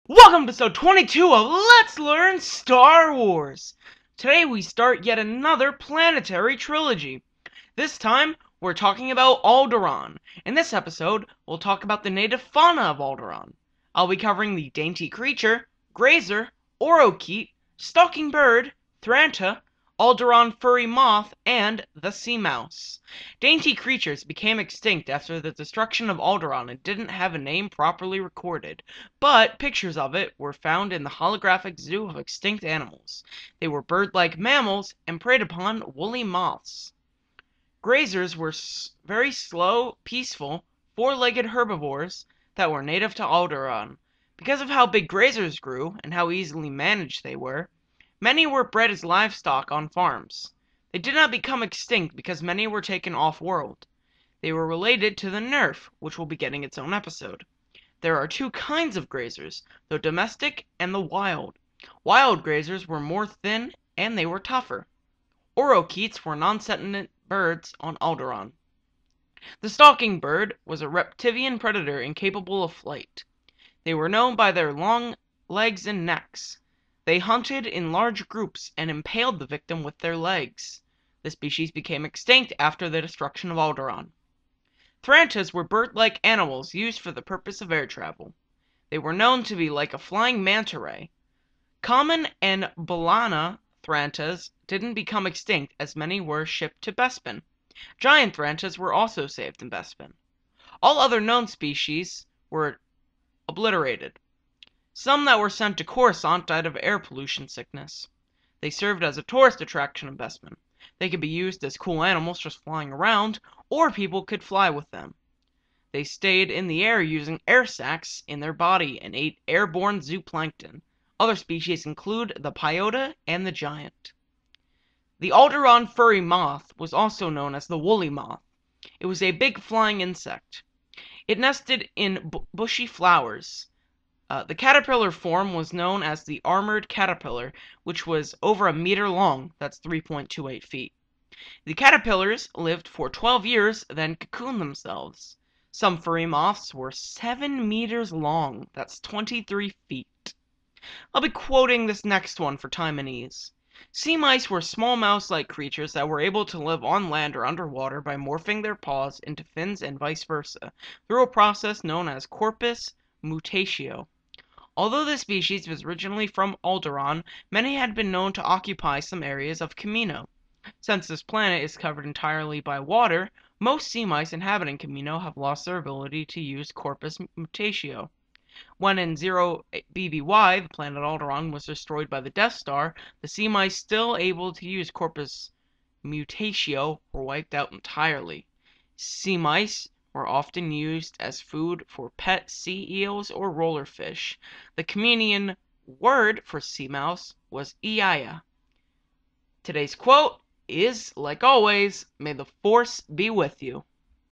Welcome to episode 22 of Let's Learn Star Wars! Today we start yet another planetary trilogy. This time, we're talking about Alderaan. In this episode, we'll talk about the native fauna of Alderaan. I'll be covering the dainty creature, Grazer, Orokeet, stalking bird, Thranta, Alderaan furry moth, and the sea mouse. Dainty creatures became extinct after the destruction of Alderaan and didn't have a name properly recorded, but pictures of it were found in the holographic zoo of extinct animals. They were bird-like mammals and preyed upon woolly moths. Grazers were very slow, peaceful, four-legged herbivores that were native to Alderaan. Because of how big grazers grew and how easily managed they were, many were bred as livestock on farms. They did not become extinct because many were taken off-world. They were related to the nerf, which will be getting its own episode. There are two kinds of grazers, the domestic and the wild. Wild grazers were more thin and they were tougher. Orokeets were non-sentient birds on Alderaan. The stalking bird was a reptilian predator incapable of flight. They were known by their long legs and necks. They hunted in large groups and impaled the victim with their legs. The species became extinct after the destruction of Alderaan. Thrantas were bird-like animals used for the purpose of air travel. They were known to be like a flying manta ray. Common and balana Thrantas didn't become extinct as many were shipped to Bespin. Giant Thrantas were also saved in Bespin. All other known species were obliterated. Some that were sent to Coruscant died of air pollution sickness. They served as a tourist attraction in Bespin. They could be used as cool animals just flying around, or people could fly with them. They stayed in the air using air sacs in their body and ate airborne zooplankton. Other species include the Pyota and the giant. The Alderaan furry moth was also known as the woolly moth. It was a big flying insect. It nested in bushy flowers. The caterpillar form was known as the armored caterpillar, which was over a meter long, that's 3.28 feet. The caterpillars lived for 12 years, then cocooned themselves. Some furry moths were 7 meters long, that's 23 feet. I'll be quoting this next one for time and ease. Sea mice were small mouse-like creatures that were able to live on land or underwater by morphing their paws into fins and vice versa, through a process known as corpus mutatio. Although this species was originally from Alderaan, many had been known to occupy some areas of Kamino. Since this planet is covered entirely by water, most sea mice inhabiting Kamino have lost their ability to use corpus mutatio. When in 0 BBY, the planet Alderaan was destroyed by the Death Star, the sea mice still able to use corpus mutatio were wiped out entirely. Sea mice were often used as food for pet sea eels or rollerfish. The Kaminian word for sea mouse was Iaya. Today's quote is, like always, may the force be with you.